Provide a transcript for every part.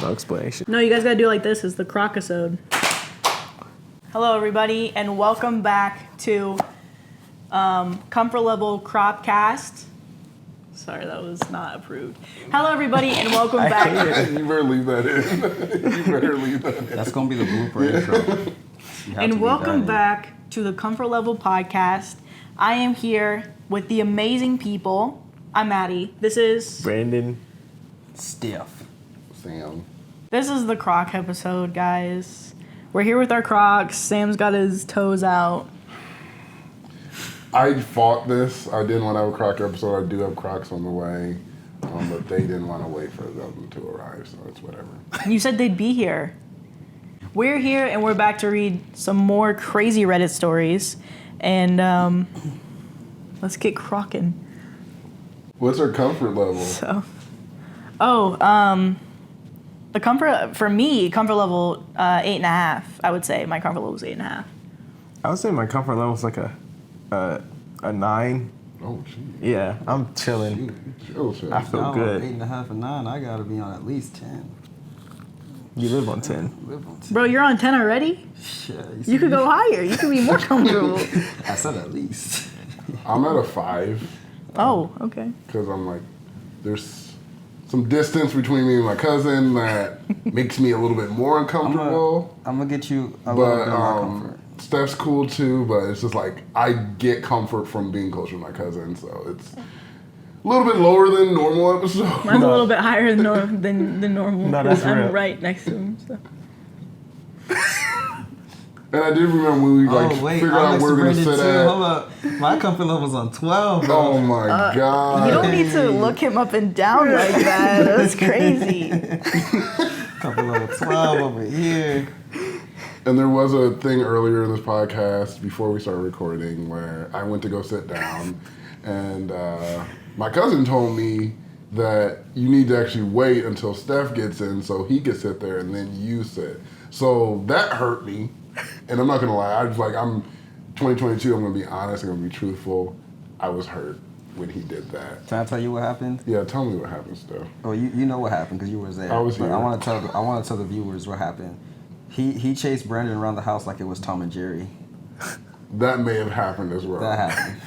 No explanation. No, you guys gotta do it like this. It's the crocosode. Hello, everybody, and welcome back to Comfort Level Cropcast. Sorry, that was not approved. Hello, everybody, and welcome back. You better leave that in. That's gonna be the blooper intro. And welcome back to the Comfort Level Podcast. I am here with the amazing people. I'm Maddie. This is Brandon. Stiff. Sam. This is the Croc episode, guys. We're here with our Crocs. Sam's got his toes out. I fought this. I didn't want to have a Croc episode. I do have Crocs on the way, but they didn't want to wait for them to arrive, so it's whatever. You said they'd be here. We're here, and we're back to read some more crazy Reddit stories. And let's get crocking. What's our comfort level? The comfort, for me, comfort level 8.5. I would say my comfort level is 8.5. I would say my comfort level is like a 9. Oh, gee. Yeah, I'm chilling. Chill. I feel good. 8.5 and 9. I gotta be on at least 10. You live on 10. Live on 10. Bro, you're on 10 already? Shit, You could go higher. You could be more comfortable. I said at least. I'm at a 5 Oh, okay. because I'm like, there's some distance between me and my cousin that makes me a little bit more uncomfortable. I'm gonna get you a little bit more comfort. Steph's cool too, but it's just like I get comfort from being closer to my cousin, so it's a little bit lower than normal episode. Mine's a little bit higher than normal No, because that's I'm real. right next to him. So. And I did remember when we figured out where we were gonna sit at. Hold up. My comfort level's on 12, bro. Oh my god! You don't need to look him up and down like that. That's crazy. Comfort level 12 over here. And there was a thing earlier in this podcast before we started recording where I went to go sit down, and my cousin told me that you need to actually wait until Steph gets in so he can sit there and then you sit. So that hurt me, and I'm not gonna lie. I was like, I'm 2022. I'm gonna be honest. I'm gonna be truthful. I was hurt when he did that. Can I tell you what happened? Yeah, tell me what happened, Steph. Oh, you know what happened because you were there. I was but here. I want to tell the viewers what happened. He chased Brandon around the house like it was Tom and Jerry. That may have happened as well. That happened.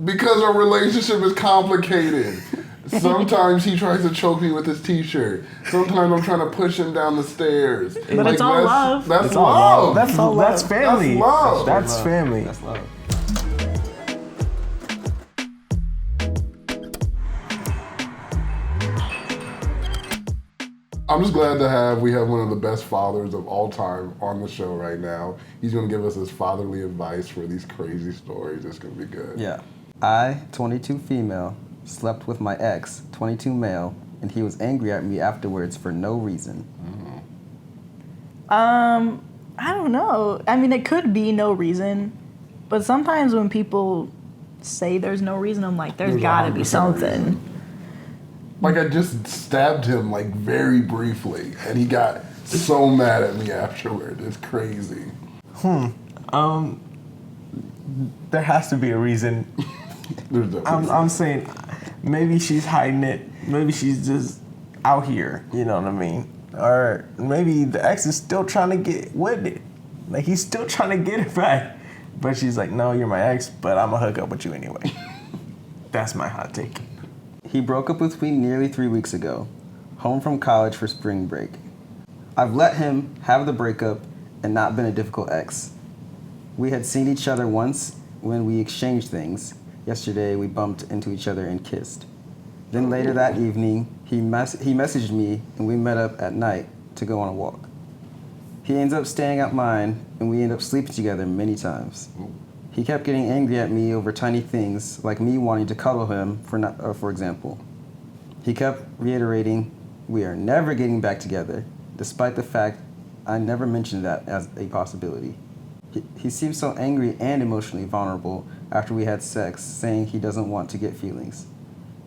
Because our relationship is complicated. Sometimes he tries to choke me with his t-shirt. Sometimes I'm trying to push him down the stairs. But it's all love. That's It's all love. love. That's all love. That's family. That's love. That's love. family. That's love. I'm just glad to we have one of the best fathers of all time on the show right now. He's going to give us his fatherly advice for these crazy stories. It's going to be good. Yeah. I, 22 female, slept with my ex, 22 male, and he was angry at me afterwards for no reason. I don't know. I mean, it could be no reason, but sometimes when people say there's no reason, I'm like, there's gotta be 100% something. reason. Like I just stabbed him like very briefly, and he got so mad at me afterward. It's crazy. There has to be a reason. There's definitely I'm saying maybe she's hiding it. Maybe she's just out here. You know what I mean? Or maybe the ex is still trying to get with it. Like he's still trying to get it back. But she's like, no, you're my ex, but I'm gonna hook up with you anyway. That's my hot take. He broke up with me nearly 3 weeks ago, home from college for spring break. I've let him have the breakup and not been a difficult ex. We had seen each other once when we exchanged things. Yesterday, we bumped into each other and kissed. Then later that evening, he messaged me and we met up at night to go on a walk. He ends up staying at mine and we end up sleeping together many times. He kept getting angry at me over tiny things, like me wanting to cuddle him, for example. He kept reiterating, we are never getting back together, despite the fact I never mentioned that as a possibility. He seemed so angry and emotionally vulnerable after we had sex, saying he doesn't want to get feelings.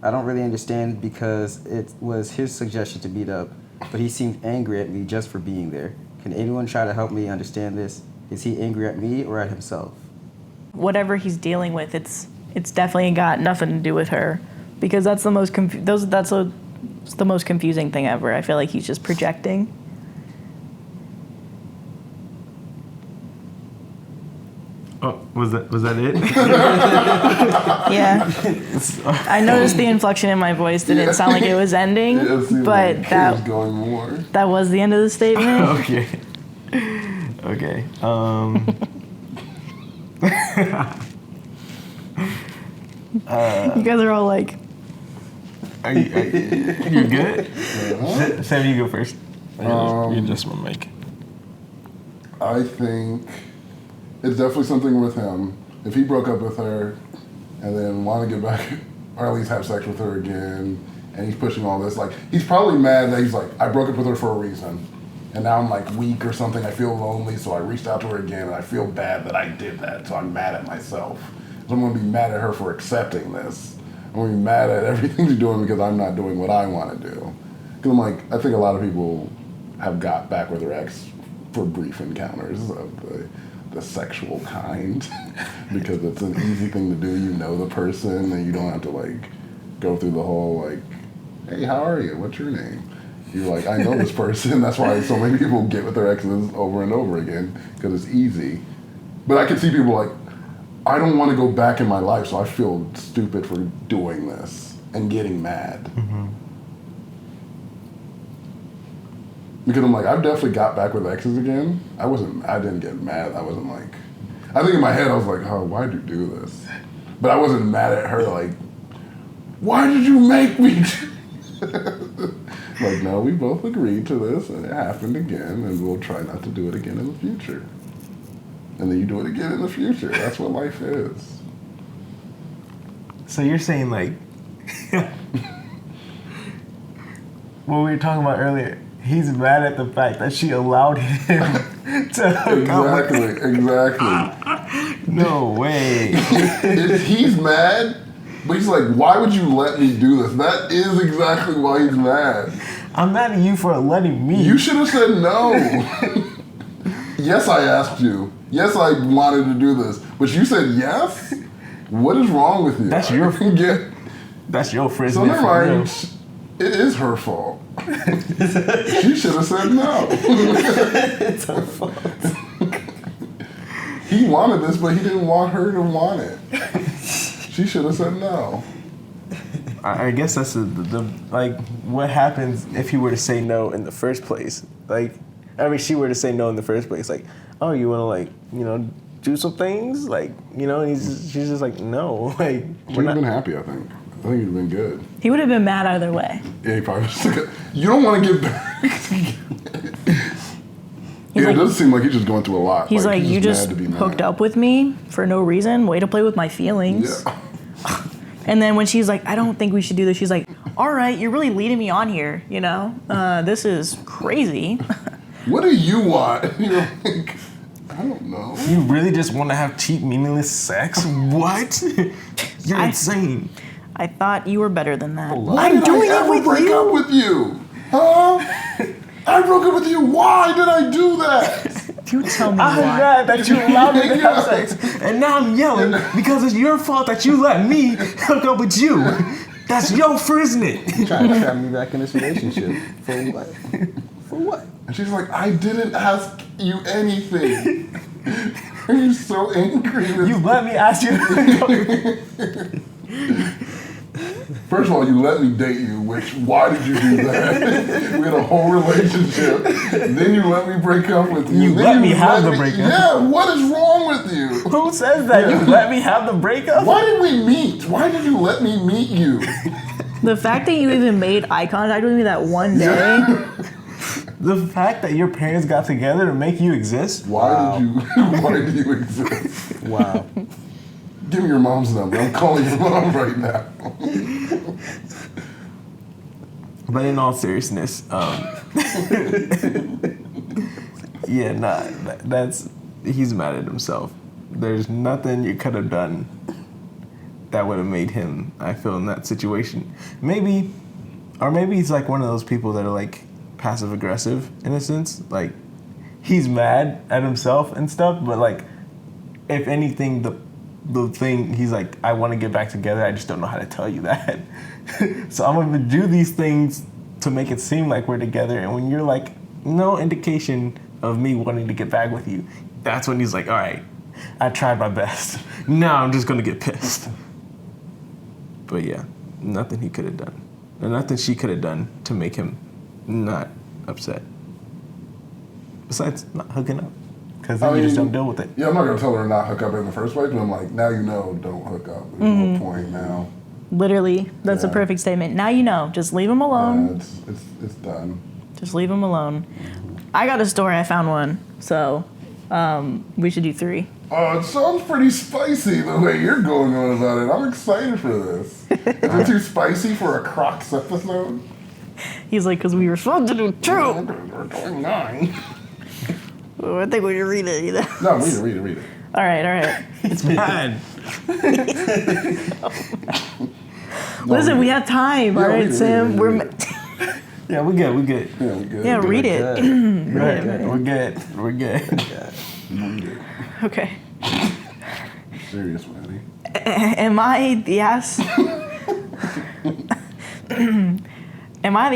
I don't really understand because it was his suggestion to meet up, but he seemed angry at me just for being there. Can anyone try to help me understand this? Is he angry at me or at himself? Whatever he's dealing with, it's definitely got nothing to do with her, because that's the most that's a It's the most confusing thing ever. I feel like he's just projecting. Oh, was that it? Yeah. I noticed the inflection in my voice didn't sound like it was ending, but was going more. that was the end of the statement. Okay. Okay. You guys are all like, Are you good? Sam, you go first. You adjust my mic. I think it's definitely something with him. If he broke up with her and then wanted to get back, or at least have sex with her again, and he's pushing all this, like, he's probably mad that he's like, I broke up with her for a reason. And now I'm like weak or something, I feel lonely, so I reached out to her again, and I feel bad that I did that, so I'm mad at myself. So I'm gonna be mad at her for accepting this. I'm gonna be mad at everything she's doing because I'm not doing what I wanna do. Because I'm like, I think a lot of people have got back with their ex for brief encounters of the sexual kind. Because it's an easy thing to do, you know the person, and you don't have to like go through the whole like, hey, how are you? What's your name? You're like, I know this person. That's why so many people get with their exes over and over again, because it's easy. But I can see people like, I don't want to go back in my life, so I feel stupid for doing this and getting mad. Mm-hmm. Because I'm like, I've definitely got back with exes again. I didn't get mad. I wasn't like, I think in my head I was like, oh, why'd you do this? But I wasn't mad at her like, why did you make me do Like, no, we both agreed to this, and it happened again, and we'll try not to do it again in the future. And then you do it again in the future. That's what life is. So you're saying like, what we were talking about earlier, he's mad at the fact that she allowed him to hook up with Exactly. No way. He's mad, but he's like, why would you let me do this? That is exactly why he's mad. I'm mad at you for letting me. You should have said no. Yes, I asked you. Yes, I wanted to do this. But you said yes? What is wrong with you? That's your get. That's your friend's So never mind. It is her fault. She should have said no. It's her fault. He wanted this, but he didn't want her to want it. She should have said no. I guess that's the like what happens if he were to say no in the first place. Like, I mean, she were to say no in the first place. Like, oh, you want to like, you know, do some things, like, you know, and she's just like, no, like, He would have been happy, I think. I think he'd have been good. He would have been mad either way. Yeah, he probably was like, you don't want to get back. Yeah, it does seem like he's just going through a lot. He's like, you mad just to be mad. hooked up with me for no reason. Way to play with my feelings. Yeah. And then when she's like, I don't think we should do this, she's like, all right, you're really leading me on here, you know? This is crazy. What do you want? You're like, I don't know. You really just want to have cheap, meaningless sex? What? You're insane. I thought you were better than that. Why did I ever break up with you? Huh? I broke up with you. Why did I do that? You tell me I'm why. mad that you allowed me to have sex, and now I'm yelling because it's your fault that you let me hook up with you. That's your fault, isn't it? Trying to trap me back in this relationship. For what? For what? And she's like, I didn't ask you anything. Are you so angry with You let me ask you to hook up. First of all, you let me date you, which, why did you do that? We had a whole relationship. Then you let me break up with you. You Then let me have the breakup. Yeah, what is wrong with you? Who says that? Yeah. You let me have the breakup? Why did we meet? Why did you let me meet you? The fact that you even made eye contact with me that one day. The fact that your parents got together to make you exist? Why did you exist? Wow. Give me your mom's number. I'm calling your mom right now. But in all seriousness, yeah, that's he's mad at himself. There's nothing you could have done that would have made him, I feel, in that situation. Maybe he's like one of those people that are like passive aggressive in a sense. Like, he's mad at himself and stuff, but like, if anything, the thing, he's like, I want to get back together, I just don't know how to tell you that. So I'm going to do these things to make it seem like we're together. And when you're like, no indication of me wanting to get back with you, that's when he's like, all right, I tried my best. Now I'm just going to get pissed. But yeah, nothing he could have done. And nothing she could have done to make him not upset. Besides not hooking up. Because then you just don't deal with it. Yeah, I'm not going to tell her to not hook up in the first place, but I'm like, now you know, don't hook up. There's no point now. Literally, that's a perfect statement. Now you know, just leave him alone. Yeah, it's done. Just leave him alone. I got a story, I found one. So, we should do 3. Oh, it sounds pretty spicy the way you're going on about it. I'm excited for this. Is it too spicy for a Crocs episode? He's like, because we were supposed to do 2. We're going 9. Oh, I think we should read it, either. No, read it. All right. It's bad. Listen, we have time. All right, Sam. Yeah, we're good. Yeah, we good. Yeah, read it. We're good. Okay. Serious, Maddie. Am I the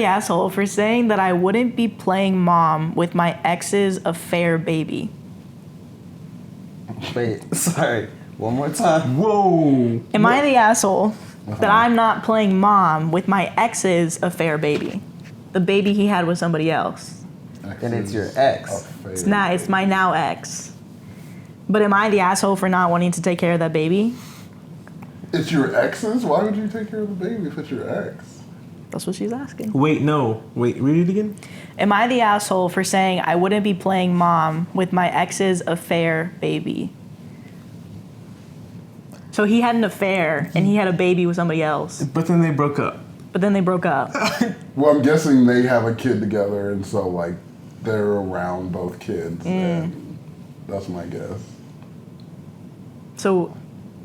asshole for saying that I wouldn't be playing mom with my ex's affair baby? Wait, sorry. One more time. Whoa. Am I the asshole that I'm not playing mom with my ex's affair baby? The baby he had with somebody else. And it's your ex. It's not, it's my now ex. But am I the asshole for not wanting to take care of that baby? It's your ex's? Why would you take care of the baby if it's your ex? That's what she's asking. Wait, read it again? Am I the asshole for saying I wouldn't be playing mom with my ex's affair baby? So he had an affair and he had a baby with somebody else. But then they broke up. Well, I'm guessing they have a kid together, and so, like, they're around both kids. And that's my guess. So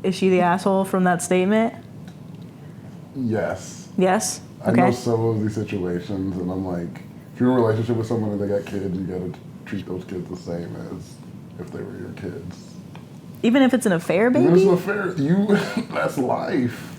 is she the asshole from that statement? Yes. Yes? I Okay. know some of these situations, and I'm like, if you're in a relationship with someone and they got kids, you gotta treat those kids the same as if they were your kids. Even if it's an affair baby? It's an affair. That's life.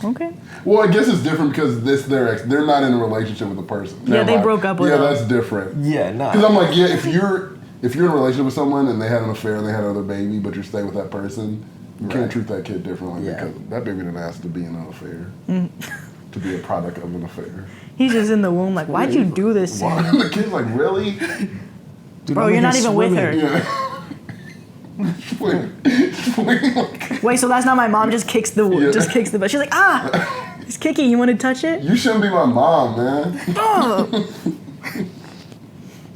Okay. Well, I guess it's different because their ex. They're not in a relationship with the person. Yeah, they broke up with them. them. That's different. Yeah, nah. Because I'm like, yeah, if you're in a relationship with someone and they had an affair and they had another baby, but you're staying with that person, you can't treat that kid differently because that baby didn't ask to be in an affair, to be a product of an affair. He's just in the womb like, why'd you do this to Why? me? The kid's like, really? Dude, Bro, I'm you're in not here even with her. Yeah. Wait, so that's not my mom, just kicks the butt. She's like, it's kicking, you want to touch it? You shouldn't be my mom, man.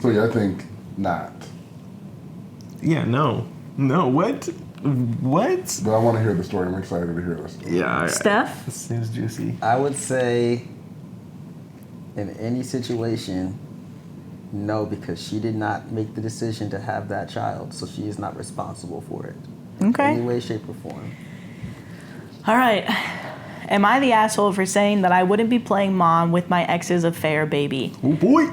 So yeah, I think not. Yeah, no. No, what? What? But I want to hear the story. I'm excited to hear the story. Yeah, all right. Steph? This seems juicy. I would say in any situation, no, because she did not make the decision to have that child, so she is not responsible for it. Okay. In any way, shape, or form. All right. Am I the asshole for saying that I wouldn't be playing mom with my ex's affair baby? Oh, boy.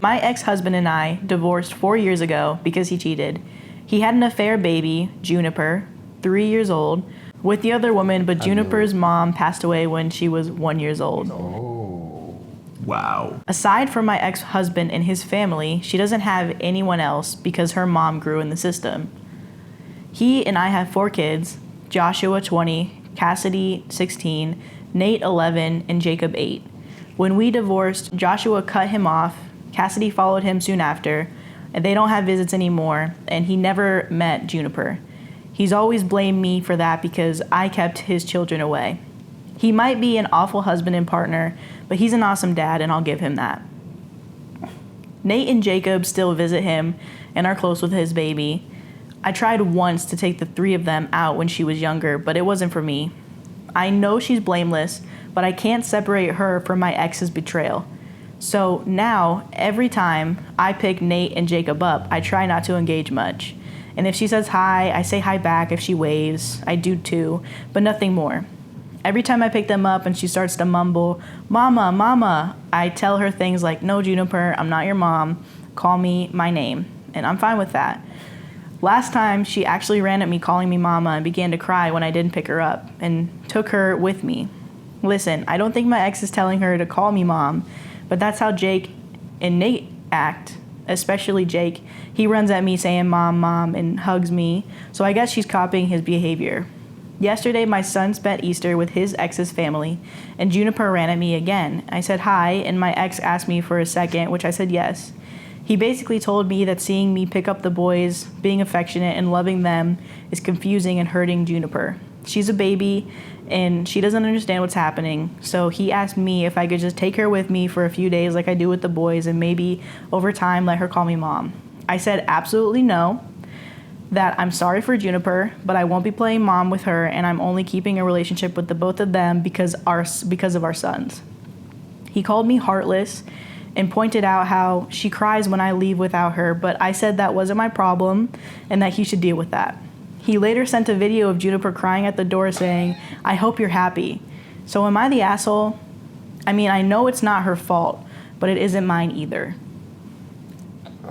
My ex-husband and I divorced 4 years ago because he cheated. He had an affair baby, Juniper, 3 years old, with the other woman, but Juniper's mom passed away when she was 1 year old. Oh. Wow. Aside from my ex-husband and his family, she doesn't have anyone else because her mom grew in the system. He and I have 4 kids, Joshua 20, Cassidy 16, Nate 11, and Jacob 8. When we divorced, Joshua cut him off, Cassidy followed him soon after, and they don't have visits anymore, and he never met Juniper. He's always blamed me for that because I kept his children away. He might be an awful husband and partner, but he's an awesome dad, and I'll give him that. Nate and Jacob still visit him and are close with his baby. I tried once to take the 3 of them out when she was younger, but it wasn't for me. I know she's blameless, but I can't separate her from my ex's betrayal. So now, every time I pick Nate and Jacob up, I try not to engage much. And if she says hi, I say hi back. If she waves, I do too, but nothing more. Every time I pick them up and she starts to mumble, "Mama, Mama," I tell her things like, "No, Juniper, I'm not your mom. Call me my name." And I'm fine with that. Last time, she actually ran at me calling me Mama and began to cry when I didn't pick her up and took her with me. Listen, I don't think my ex is telling her to call me mom, but that's how Jake and Nate act, especially Jake. He runs at me saying mom, mom, and hugs me, so I guess she's copying his behavior. Yesterday, my son spent Easter with his ex's family, and Juniper ran at me again. I said hi, and my ex asked me for a second, which I said yes. He basically told me that seeing me pick up the boys, being affectionate, and loving them is confusing and hurting Juniper. She's a baby, and she doesn't understand what's happening, so he asked me if I could just take her with me for a few days like I do with the boys, and maybe over time let her call me mom. I said absolutely no, that I'm sorry for Juniper, but I won't be playing mom with her, and I'm only keeping a relationship with the both of them because of our sons. He called me heartless and pointed out how she cries when I leave without her, but I said that wasn't my problem and that he should deal with that. He later sent a video of Juniper crying at the door saying, I hope you're happy. So am I the asshole? I mean, I know it's not her fault, but it isn't mine either.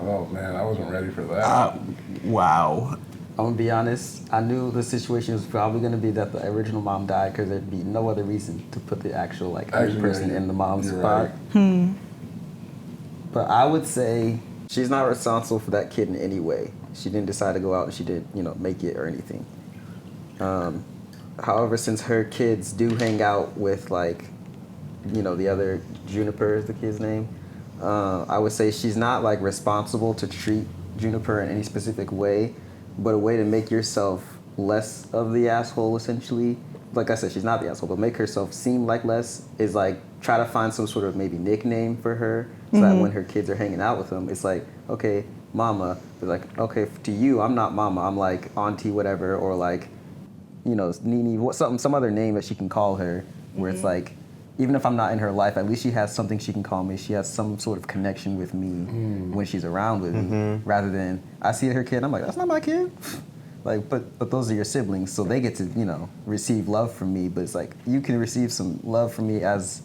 Oh man, I wasn't ready for that. Wow. I'm gonna be honest. I knew the situation was probably gonna be that the original mom died because there'd be no other reason to put the actual Actually, person yeah, in the mom's you're spot. right. But I would say she's not responsible for that kid in any way. She didn't decide to go out and she didn't, make it or anything. However, since her kids do hang out with the other Juniper is the kid's name, I would say she's not responsible to treat Juniper in any specific way, but a way to make yourself less of the asshole essentially. Like I said, she's not the asshole, but make herself seem like less is try to find some sort of maybe nickname for her so that when her kids are hanging out with them, it's like, okay, mama. But okay, to you, I'm not mama. I'm auntie whatever, or Nini, some other name that she can call her where it's even if I'm not in her life, at least she has something she can call me. She has some sort of connection with me when she's around with me, rather than I see her kid, I'm like, that's not my kid. But those are your siblings, so they get to, receive love from me. But it's you can receive some love from me as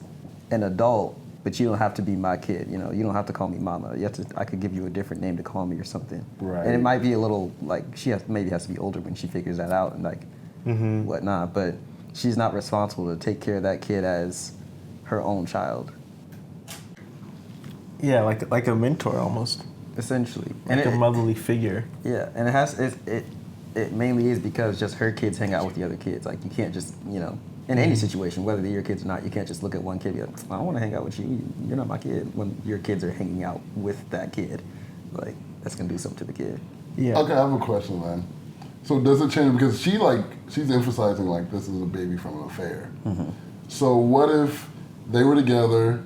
an adult, but you don't have to be my kid. You don't have to call me mama. I could give you a different name to call me or something. Right. And it might be a little she maybe has to be older when she figures that out and whatnot. But she's not responsible to take care of that kid as her own child. Yeah, like a mentor almost. Essentially. Like a motherly figure. Yeah, and it mainly is because just her kids hang out with the other kids. You can't just, in any situation, whether they're your kids or not, you can't just look at one kid and be like, I don't want to hang out with you. You're not my kid. When your kids are hanging out with that kid, that's going to do something to the kid. Yeah. Okay, I have a question then. So does it change, because she's emphasizing this is a baby from an affair. Mm-hmm. So what if they were together,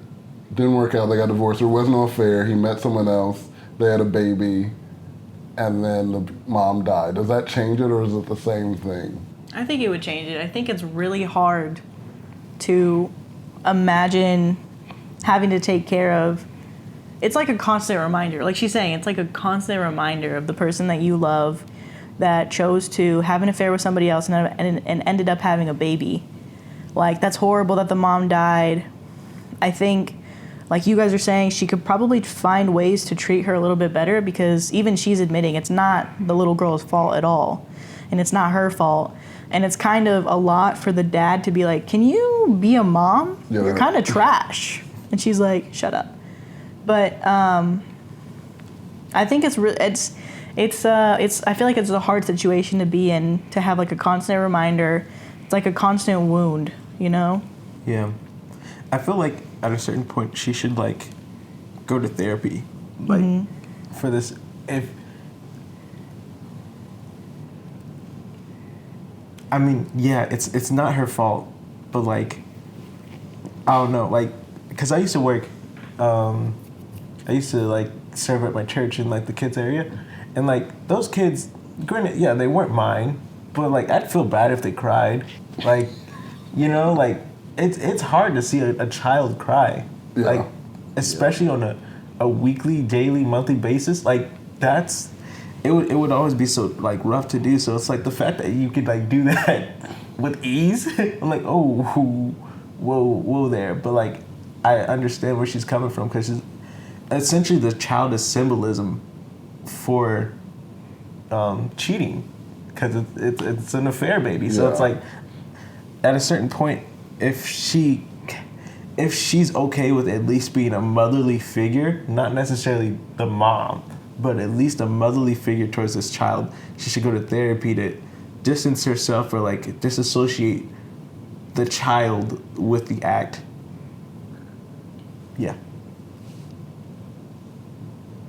didn't work out, they got divorced, there was no affair, he met someone else, they had a baby, and then the mom died? Does that change it, or is it the same thing? I think it would change it. I think it's really hard to imagine having to take care of. It's like a constant reminder. Like she's saying, it's like a constant reminder of the person that you love that chose to have an affair with somebody else and ended up having a baby. That's horrible that the mom died. I think, like you guys are saying, she could probably find ways to treat her a little bit better, because even she's admitting it's not the little girl's fault at all. And it's not her fault. And it's kind of a lot for the dad to be like, can you be a mom? Yeah. You're kind of trash. And she's like, shut up. But I think I feel like it's a hard situation to be in, to have a constant reminder. It's like a constant wound, Yeah. I feel like at a certain point she should go to therapy. For this, it's not her fault, but I don't know, because I used to work, I used to serve at my church in the kids area, and those kids, granted, yeah, they weren't mine, but I'd feel bad if they cried, it's hard to see a child cry, Yeah. especially on a weekly, daily, monthly basis, it would always be so rough to do. So it's the fact that you could do that with ease. I'm whoa there. But I understand where she's coming from, because essentially the child is symbolism for cheating, because it's an affair baby. So Yeah. it's at a certain point if she's okay with at least being a motherly figure, not necessarily the mom, but at least a motherly figure towards this child, she should go to therapy to distance herself or like disassociate the child with the act. Yeah.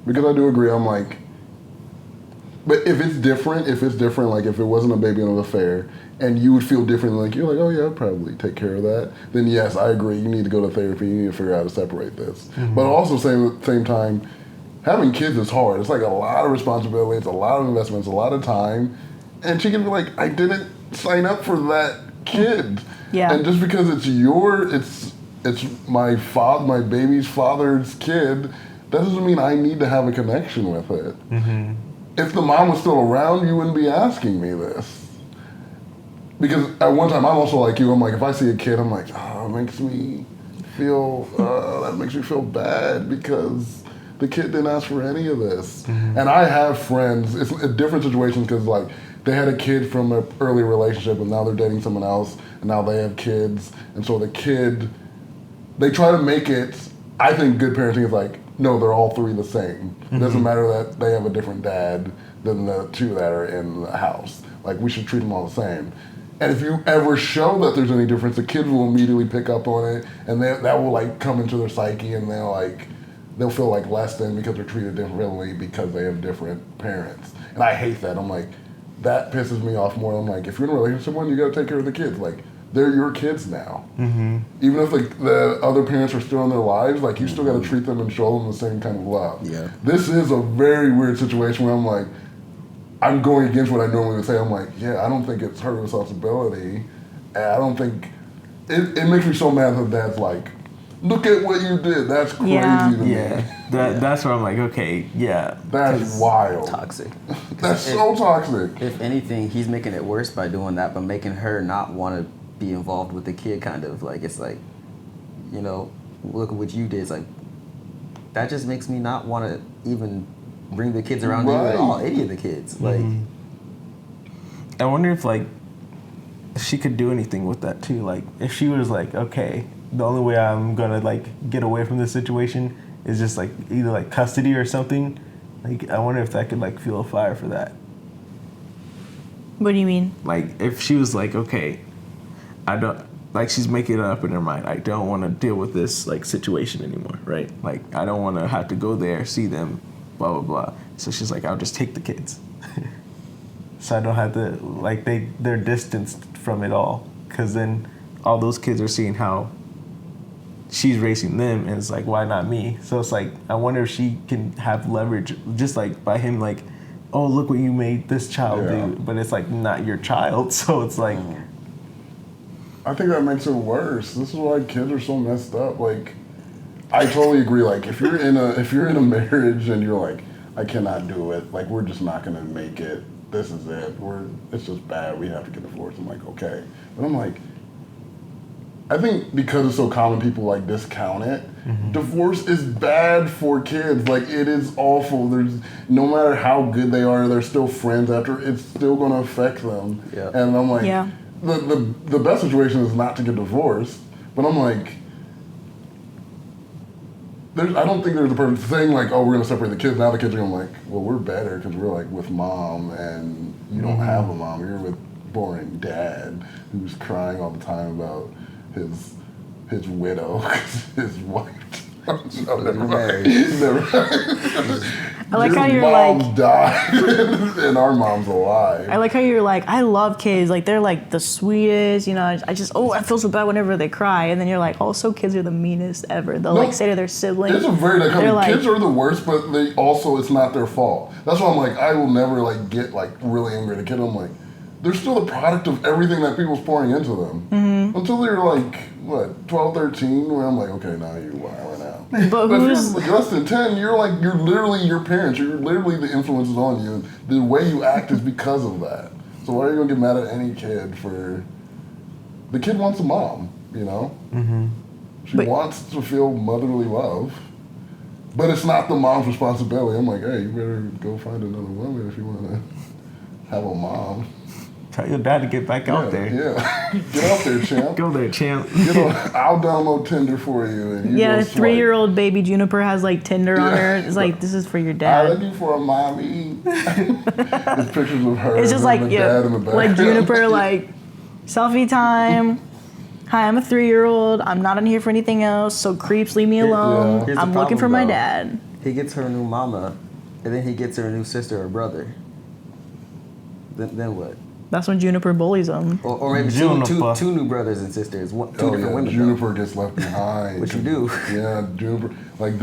Because I do agree, I'm like, but if it's different, like if it wasn't a baby and an affair, and you would feel different, like you're like, oh yeah, I'd probably take care of that, then yes, I agree, you need to go to therapy, you need to figure out how to separate this. But also, same time, having kids is hard. It's like a lot of responsibility, it's a lot of investments, a lot of time, and she can be like, I didn't sign up for that kid. Yeah. And just because it's my baby's father's kid, that doesn't mean I need to have a connection with it. If the mom was still around, you wouldn't be asking me this. Because at one time, I'm also like you. I'm like, if I see a kid, I'm like, oh, that makes me feel bad because the kid didn't ask for any of this. And I have friends. It's a different situation because like they had a kid from an early relationship and now they're dating someone else and now they have kids. And so the kid, they try to make it. I think good parenting is like, no, they're all three the same. It doesn't matter that they have a different dad than the two that are in the house. Like, we should treat them all the same. And if you ever show that there's any difference, the kids will immediately pick up on it, and that will, like, come into their psyche, and they'll feel, like, less than because they're treated differently because they have different parents. And I hate that. I'm like, that pisses me off more. I'm like, if you're in a relationship with someone, you got to take care of the kids. Like, they're your kids now. Even if the other parents are still in their lives, like you still got to treat them and show them the same kind of love. Yeah. This is a very weird situation where I'm like, I'm going against what I normally would say. I'm like, yeah, I don't think it's her responsibility. And I don't think, it makes me so mad that dad's like, look at what you did. That's crazy to me. That's where I'm like, okay, yeah. That's wild. Toxic. That's so toxic. If anything, he's making it worse by doing that, but making her not want to be involved with the kid, kind of like, it's like, you know, look at what you did. It's like, that just makes me not want to even bring the kids around you at all, any of the kids. Like, I wonder if like she could do anything with that too. Like if she was like, okay, the only way I'm gonna like get away from this situation is just like either like custody or something. Like I wonder if that could like fuel a fire for that. What do you mean? Like if she was like, okay, I don't, like she's making it up in her mind, I don't want to deal with this like situation anymore, right? Like I don't want to have to go there, see them, blah blah blah. So she's like, I'll just take the kids. So I don't have to, like they're distanced from it all, because then all those kids are seeing how she's raising them, and it's like, why not me? So it's like, I wonder if she can have leverage just like by him, like, oh, look what you made this child do, but it's like not your child. So it's like, I think that makes it worse. This is why kids are so messed up. Like, I totally agree. Like, if you're in a marriage and you're like, I cannot do it. Like, we're just not gonna make it. This is it. It's just bad. We have to get divorced. I'm like, okay. But I'm like, I think because it's so common, people like discount it. Divorce is bad for kids. Like, it is awful. There's no matter how good they are, they're still friends after. It's still gonna affect them. Yeah. And I'm like, the best situation is not to get divorced. But I'm like, I don't think there's a perfect thing like, oh, we're gonna separate the kids. Now the kids are gonna like, well, we're better because we're like with mom, and you don't have a mom. You're with boring dad who's crying all the time about his widow, his wife. Never mind. I like how you're mom like, died and our mom's alive. I like how you're like, I love kids. Like they're like the sweetest, you know. I feel so bad whenever they cry, and then you're like, also kids are the meanest ever. They'll like say to their siblings, it's a very like, kids are the worst, but they also, it's not their fault. That's why I'm like, I will never like get like really angry at a kid. I'm like, they're still the product of everything that people's pouring into them. Until they're like, what, 12, 13, where I'm like, okay, now you're wilding out. But if who's you're less than 10, you're literally your parents. You're literally the influences on you. And the way you act is because of that. So why are you going to get mad at any kid for... The kid wants a mom, you know? She wants to feel motherly love. But it's not the mom's responsibility. I'm like, hey, you better go find another woman if you want to have a mom. Tell your dad to get back out there. Yeah. Get out there, champ. Go there, champ. I'll download Tinder for you. And you Yeah, go a swipe. 3-year-old baby Juniper has like Tinder on her. It's like, this is for your dad. I'm looking for a mommy. There's pictures of her It's just and like, the yeah, dad in the background. like Juniper, like, selfie time. Hi, I'm a 3-year-old. I'm not in here for anything else, so creeps, leave me alone. Here's the I'm looking problem, for my though. dad. He gets her a new mama, and then he gets her a new sister or brother. Then what? That's when Juniper bullies him. Or maybe Juniper. two new brothers and sisters, two Oh, different yeah. women. Juniper gets left behind. What you do? Yeah, Juniper. Like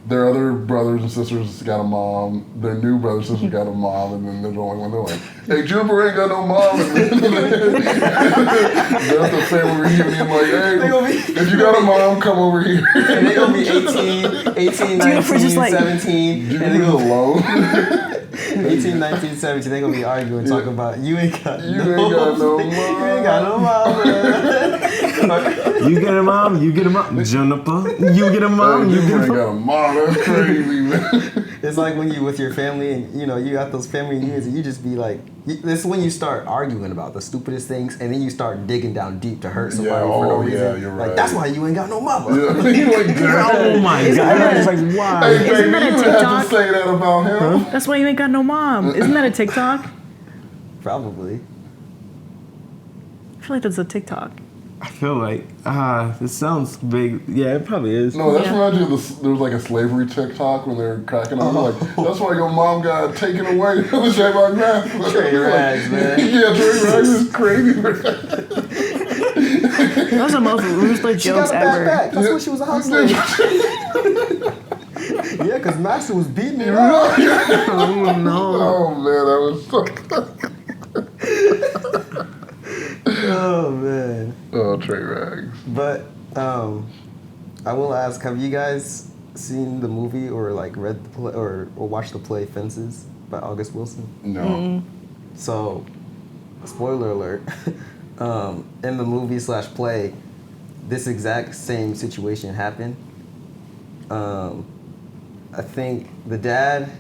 their other brothers and sisters got a mom. Their new brothers and sisters got a mom, and then they're the only one. They're like, "Hey, Juniper ain't got no mom." And then they're at the family reunion, like, "Hey, if you got a mom, come over here." And they're gonna be 18, 19, Juniper's just like- 17, and they Juniper's go alone. 18, 19, 17. They're gonna be arguing, talking about you ain't got You ain't got no mom. You ain't got no mama. You get a mom, you get a mom. Juniper, you get a mom, you Juniper get a ain't mom. got a mom. That's crazy, man. It's like when you with your family and you got those family reunions and you just be like, this is when you start arguing about the stupidest things and then you start digging down deep to hurt somebody for no reason. you're Like right. that's why you ain't got no mama. Yeah, you like that. Oh my god! It's like Hey, why? baby, Isn't you that a didn't have TikTok? to say that about him. That's why you ain't got no mom. Isn't that a TikTok? Probably. I feel like that's a TikTok. I feel like this sounds big. Yeah, it probably is. No, that's Yeah. reminds me of there was like a slavery TikTok when they were cracking on. Like, that's why your mom got taken away from the Shamrock Mass. Trey Rags, man. Yeah, Trey Rags is crazy. Those are the most ruthless She jokes got a ever. backpack. That's when she was a house slave. Yeah, because Master was beating her up. Oh no! Oh man, that was so. Oh man. Oh, Trey Rags. But I will ask, have you guys seen the movie or like read the play or watched the play Fences by August Wilson? No. So, spoiler alert, in the movie / play, this exact same situation happened. I think the dad,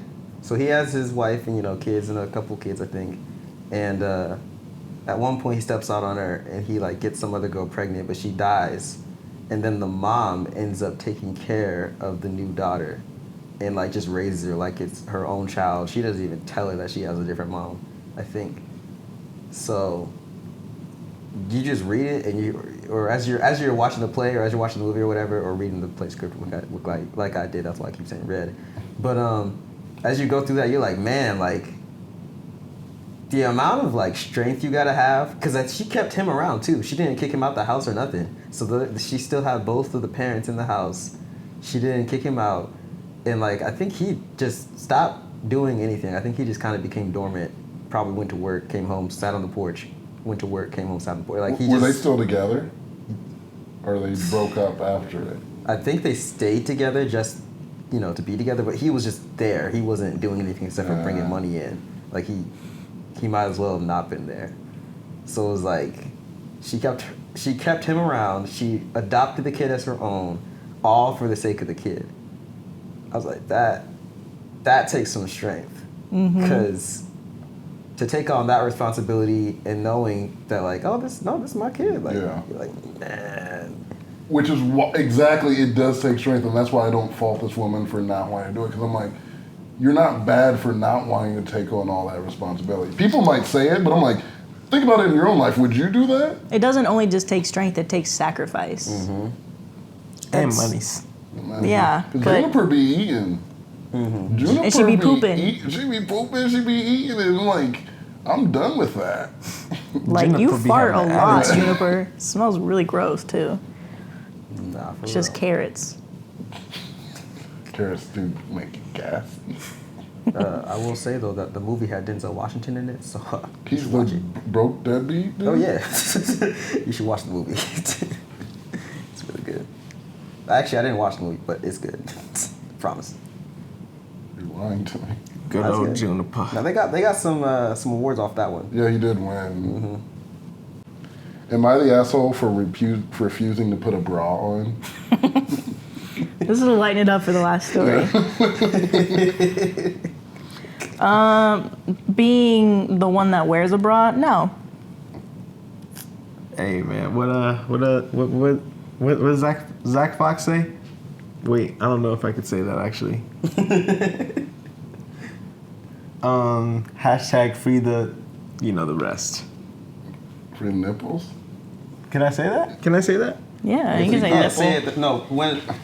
so he has his wife and kids and a couple kids I think, and at one point he steps out on her and he like gets some other girl pregnant, but she dies, and then the mom ends up taking care of the new daughter, and like just raises her like it's her own child. She doesn't even tell her that she has a different mom, I think. So you just read it and or as you're watching the play or as you're watching the movie or whatever, or reading the play script like I did. That's why I keep saying read. But as you go through that, you're like, man, like the amount of like strength you gotta have, because she kept him around too. She didn't kick him out the house or nothing. So she still had both of the parents in the house. She didn't kick him out, and like I think he just stopped doing anything. I think he just kind of became dormant. Probably went to work, came home, sat on the porch. Went to work, came home, sat on the porch. Like Were they still together? Or they broke up after it? I think they stayed together just, to be together. But he was just there. He wasn't doing anything except for bringing money in. Like he might as well have not been there. So it was like, she kept him around. She adopted the kid as her own, all for the sake of the kid. I was like, that takes some strength, because to take on that responsibility and knowing that like, this is my kid. Like, Yeah. You're like, man. Which is exactly, it does take strength, and that's why I don't fault this woman for not wanting to do it, because I'm like, you're not bad for not wanting to take on all that responsibility. People might say it, but I'm like, think about it in your own life. Would you do that? It doesn't only just take strength; it takes sacrifice. And That's- monies. Yeah, Because but- Juniper be eating. Juniper And she be pooping. She be pooping, she be eating, and I'm like, I'm done with that. Like you Juniper be fart a having an lot, attitude. Juniper. It smells really gross too. Nah, for It's just real. carrots. Carrots do make you gassy. I will say though that the movie had Denzel Washington in it, so you He's should the watch it. broke deadbeat dude? Oh yeah, you should watch the movie. It's really good. Actually, I didn't watch the movie, but it's good. Promise. You're lying to me. Good That's old good. Juniper. Now they got some awards off that one. Yeah, he did win. Am I the asshole for refusing to put a bra on? This is to lighten it up for the last story. Being the one that wears a bra, no. Hey man, what does Zach Fox say? Wait, I don't know if I could say that actually. Hashtag free the, the rest. Free nipples? Can I say that? Can I say that? Yeah, you can say can't nipple. say it. No,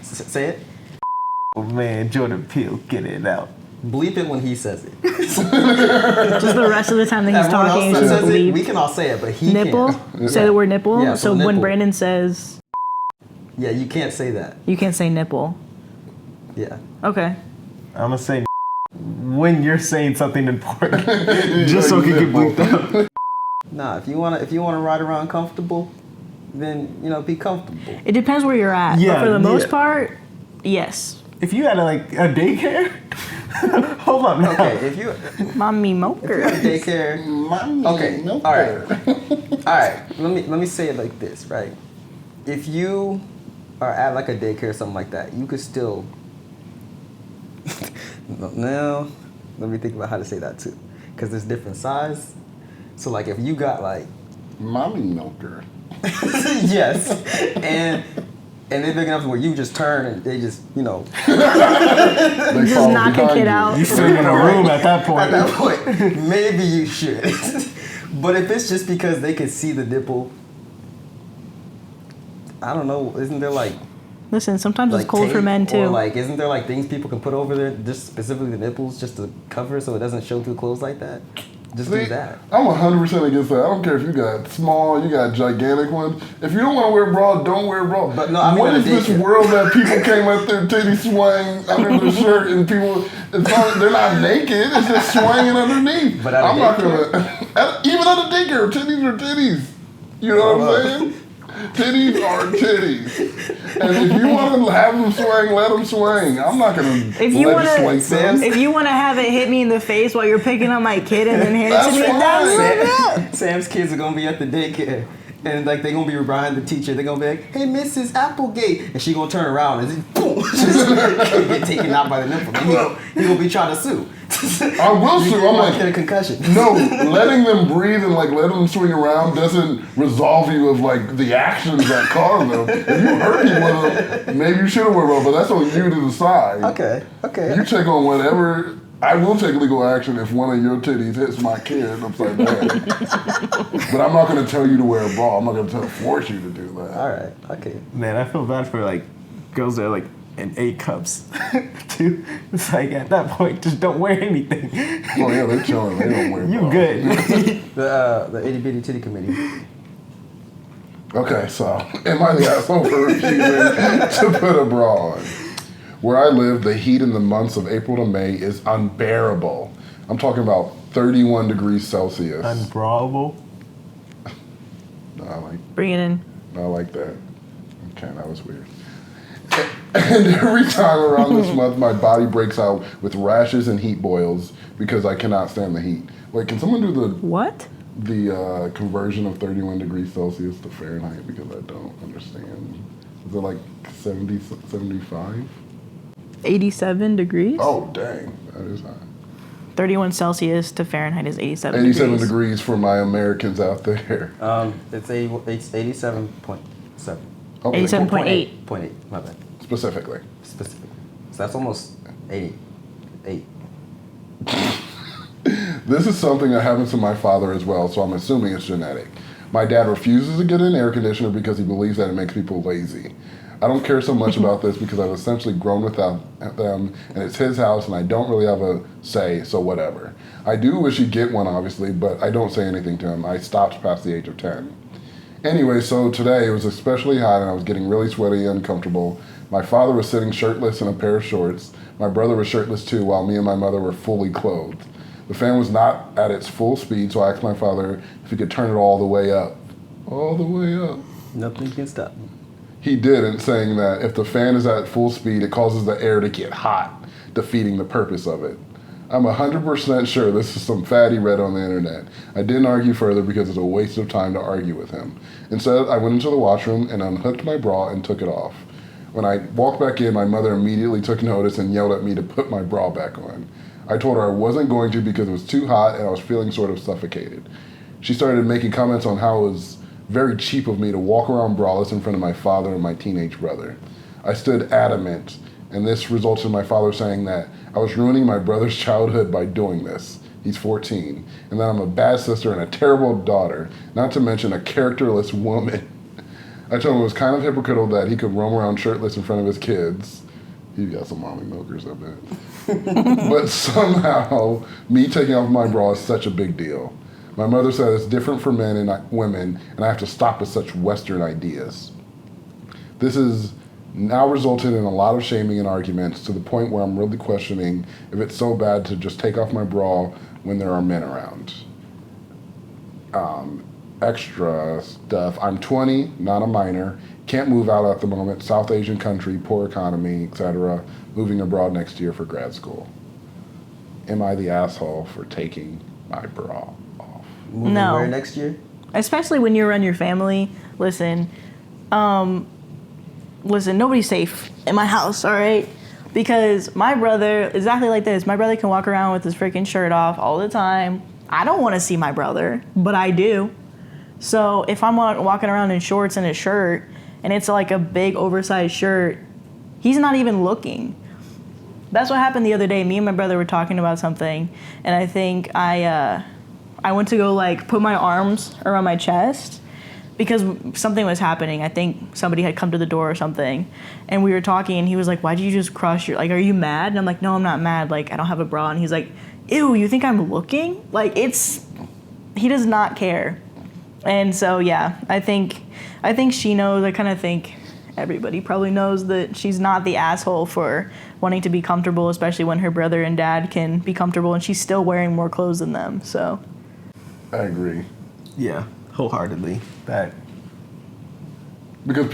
say it. Oh man, Jordan Peele, get it out. Bleep it when he says it. Just the rest of the time that he's Everyone talking, else he's that just says it, bleep. we can all say it, but he Nipple? can't. Say the word nipple? Yeah, so so when nipple. Brandon says, Yeah, you can't say that. you can't say nipple. Yeah. Okay. I'm gonna say when you're saying something important, just so it can get bleeped out. Nah, if you wanna ride around comfortable, then be comfortable. It depends where you're at. Yeah, but for the most yeah. part, yes. If you had a daycare, hold on. Now. Okay, if you Mommy at moker. daycare. Okay, all right, all right. Let me say it like this, right? If you are at like a daycare or something like that, you could still. Now, let me think about how to say that too, because there's different size. So like if you got like Mommy milker. yes, and they're big enough where you just turn and they just They Just follow knock a behind kid you. out. You sit in a room at that point. at that point, maybe you should. But if it's just because they can see the nipple, I don't know. Isn't there like Listen, sometimes it's cold for tape men too. Or like, isn't there like things people can put over there, just specifically the nipples, just to cover so it doesn't show through clothes like that? Just do See, that. I'm 100% against that. I don't care if you got small, you got gigantic ones. If you don't want to wear a bra, don't wear a bra. But no, I mean what at a is this daycare. world that people came up there titty swaying under the shirt and people, they're not naked, it's just swinging underneath. But at a I'm not daycare? gonna, even at a daycare, titties are titties. You know what I'm saying? Titties are titties. And if you want to have them swing, let them swing. I'm not going to If you wanna- legislate them. If you want to have it hit me in the face while you're picking up my kid and then hand it That's to me, fine. that's Sam's kids are gonna be at the daycare. And like they're gonna be behind the teacher. They're gonna be like, "Hey, Mrs. Applegate," and she gonna turn around and then boom, just get taken out by the nipple. And he gonna be trying to sue. I will sue. I'm like, get a concussion. no, letting them breathe and like letting them swing around doesn't resolve you of like the actions that cause them. If you hurt me with them, maybe you should have worn one, but that's on you to decide. Okay. You take on whatever. I will take legal action if one of your titties hits my kid upside the head. But I'm not going to tell you to wear a bra. I'm not going to force you to do that. All right. Okay. Man, I feel bad for like girls that are like in 8 cups too. It's like at that point, just don't wear anything. Oh yeah, they're chilling. They don't wear You bras. good? The itty bitty titty committee. Okay, so am I the asshole for refusing to put a bra on? Where I live, the heat in the months of April to May is unbearable. I'm talking about 31 degrees Celsius. Unbrawable. Bring it in. I like that. Okay, that was weird. And every time around this month, my body breaks out with rashes and heat boils because I cannot stand the heat. Wait, can someone do What? the conversion of 31 degrees Celsius to Fahrenheit? Because I don't understand. Is it like 70, 75? 87 degrees? Oh, dang. That is high. 31 Celsius to Fahrenheit is 87 87 degrees. degrees for my Americans out there. It's 87.7. Okay, 87.8. 0.8. My bad. specifically. Specifically. So that's almost 88. This is something that happens to my father as well, so I'm assuming it's genetic. My dad refuses to get an air conditioner because he believes that it makes people lazy. I don't care so much about this because I've essentially grown without them, and it's his house, and I don't really have a say, so whatever. I do wish he'd get one, obviously, but I don't say anything to him. I stopped past the age of 10. Anyway, so today it was especially hot, and I was getting really sweaty and uncomfortable. My father was sitting shirtless in a pair of shorts. My brother was shirtless too, while me and my mother were fully clothed. The fan was not at its full speed, so I asked my father if he could turn it all the way up. All the way up. Nothing can stop me. He didn't, saying that if the fan is at full speed, it causes the air to get hot, defeating the purpose of it. I'm 100% sure this is some fatty read on the internet. I didn't argue further because it's a waste of time to argue with him. Instead, I went into the washroom and unhooked my bra and took it off. When I walked back in, my mother immediately took notice and yelled at me to put my bra back on. I told her I wasn't going to because it was too hot and I was feeling sort of suffocated. She started making comments on how it was very cheap of me to walk around braless in front of my father and my teenage brother. I stood adamant, and this resulted in my father saying that I was ruining my brother's childhood by doing this. He's 14, and that I'm a bad sister and a terrible daughter, not to mention a characterless woman. I told him it was kind of hypocritical that he could roam around shirtless in front of his kids. He got some mommy milkers, I bet. But somehow, me taking off my bra is such a big deal. My mother said it's different for men and women, and I have to stop with such Western ideas. This has now resulted in a lot of shaming and arguments to the point where I'm really questioning if it's so bad to just take off my bra when there are men around. Extra stuff. I'm 20, not a minor, can't move out at the moment, South Asian country, poor economy, etc., moving abroad next year for grad school. Am I the asshole for taking my bra off? Moving No. where next year? Especially when you're around your family. Listen, nobody's safe in my house, all right? Because my brother, exactly like this, my brother can walk around with his freaking shirt off all the time. I don't want to see my brother, but I do. So if I'm walking around in shorts and a shirt, and it's like a big oversized shirt, he's not even looking. That's what happened the other day. Me and my brother were talking about something, and I think I went to go like put my arms around my chest because something was happening. I think somebody had come to the door or something, and we were talking, and he was like, "Why did you just cross your, like, are you mad?" And I'm like, "No, I'm not mad. Like, I don't have a bra." And he's like, "Ew, you think I'm looking?" Like, he does not care. And so, yeah, I think she knows. I kind of think everybody probably knows that she's not the asshole for wanting to be comfortable, especially when her brother and dad can be comfortable, and she's still wearing more clothes than them. So, I agree. Yeah, wholeheartedly. That. Because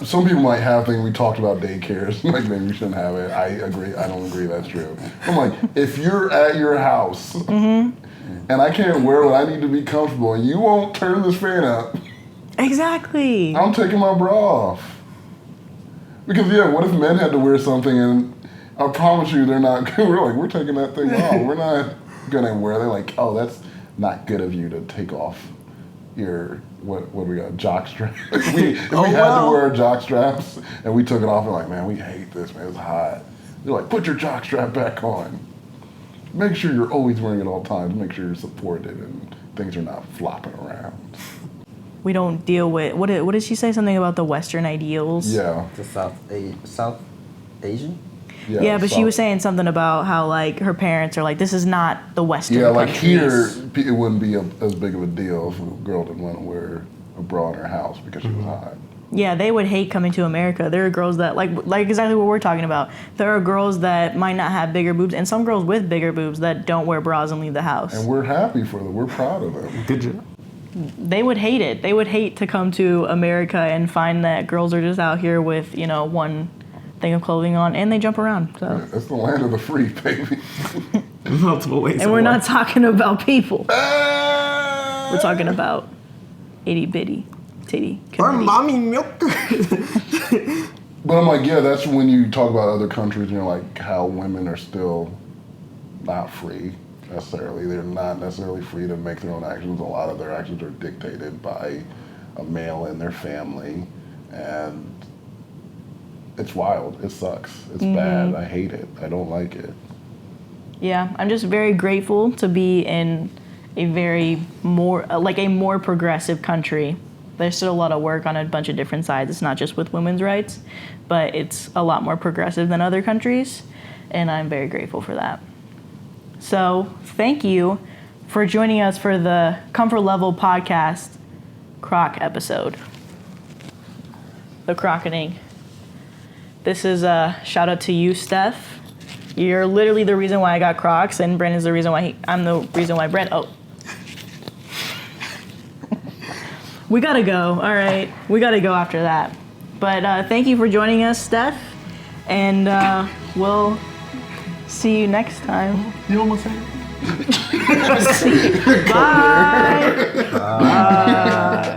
some people might have things. We talked about daycares, like maybe you shouldn't have it. I agree. I don't agree that's true. I'm like, if you're at your house and I can't wear what I need to be comfortable, and you won't turn this fan up, exactly. I'm taking my bra off. Because what if men had to wear something and I promise you they're not. We're taking that thing off. We're not gonna wear. They're like, oh, that's not good of you to take off your what we got, jock strap. If we had to wear jock straps and we took it off, we're like, man, we hate this, man. It's hot. They're like, put your jock strap back on. Make sure you're always wearing it all times. Make sure you're supported and things are not flopping around. We don't deal with what did she say? Something about the Western ideals. Yeah. The South Asian? Yeah, but she was saying something about how like her parents are like, this is not the Western. Yeah, like countries. here, it wouldn't be as big of a deal if a girl didn't want to wear a bra in her house because she was hot. Yeah, they would hate coming to America. There are girls that like exactly what we're talking about. There are girls that might not have bigger boobs, and some girls with bigger boobs that don't wear bras and leave the house. And we're happy for them. We're proud of them. Good job. They would hate it. They would hate to come to America and find that girls are just out here with, one thing of clothing on, and they jump around. So It's the land of the free, baby. Multiple ways. and we're not talking about people. Ah! We're talking about itty bitty titty Or community. mommy milker. But I'm like, yeah, that's when you talk about other countries and you're like, how women are still not free necessarily. They're not necessarily free to make their own actions. A lot of their actions are dictated by a male in their family. And it's wild. It sucks. It's bad. I hate it. I don't like it. Yeah, I'm just very grateful to be in a more progressive country. There's still a lot of work on a bunch of different sides. It's not just with women's rights, but it's a lot more progressive than other countries, and I'm very grateful for that. So thank you for joining us for the Comfort Level Podcast Croc episode. The crocketing. This is a shout out to you, Steph. You're literally the reason why I got Crocs, and Brandon's the reason why I'm the reason why we gotta go. All right, we gotta go after that. But thank you for joining us, Steph, and we'll see you next time. You almost said it. Bye. Bye.